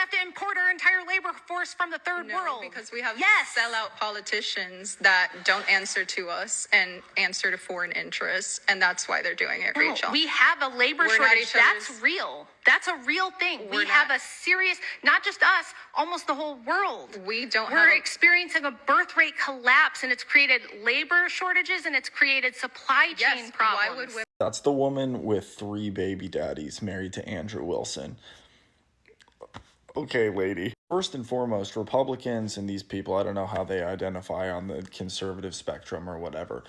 have to import our entire labor force from the third world. Because we have yes. sellout politicians that don't answer to us and answer to foreign interests, and that's why they're doing it, Rachel. We have a labor shortage. That's real. That's a real thing. We have a serious, not just us, almost the whole world. We're experiencing a birth rate collapse, and it's created labor shortages, and it's created supply chain problems. That's the woman with 3 baby daddies married to Andrew Wilson. Okay, lady. First and foremost, Republicans and these people, I don't know how they identify on the conservative spectrum or whatever,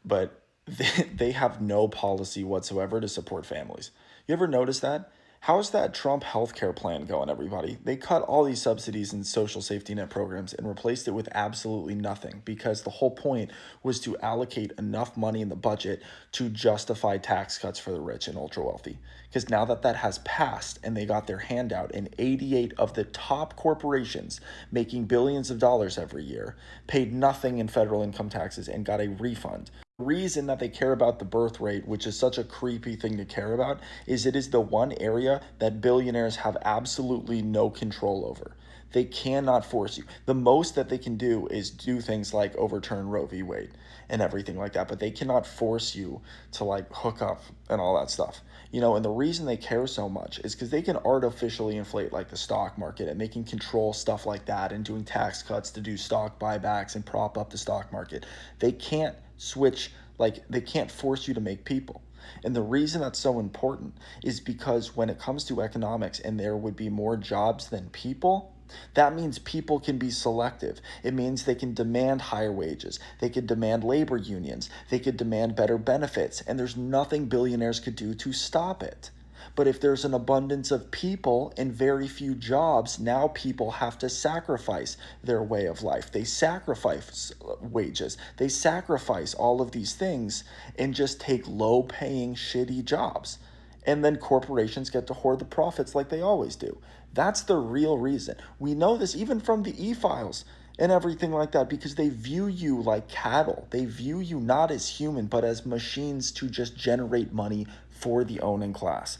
but they have no policy whatsoever to support families. You ever notice that? How's that Trump healthcare plan going, everybody? They cut all these subsidies and social safety net programs and replaced it with absolutely nothing, because the whole point was to allocate enough money in the budget to justify tax cuts for the rich and ultra wealthy. Because now that has passed and they got their handout, and 88 of the top corporations making billions of dollars every year paid nothing in federal income taxes and got a refund. The reason that they care about the birth rate, which is such a creepy thing to care about, is it is the one area that billionaires have absolutely no control over. They cannot force you. The most that they can do is do things like overturn Roe v. Wade and everything like that, but they cannot force you to like hook up and all that stuff. You know, and the reason they care so much is because they can artificially inflate like the stock market, and they can control stuff like that, and doing tax cuts to do stock buybacks and prop up the stock market. They can't switch, like they can't force you to make people. And the reason that's so important is because when it comes to economics and there would be more jobs than people, that means people can be selective. It means they can demand higher wages. They could demand labor unions. They could demand better benefits. And there's nothing billionaires could do to stop it. But if there's an abundance of people and very few jobs, now people have to sacrifice their way of life. They sacrifice wages. They sacrifice all of these things and just take low-paying, shitty jobs. And then corporations get to hoard the profits like they always do. That's the real reason. We know this even from the E-Files and everything like that, because they view you like cattle. They view you not as human, but as machines to just generate money for the owning class.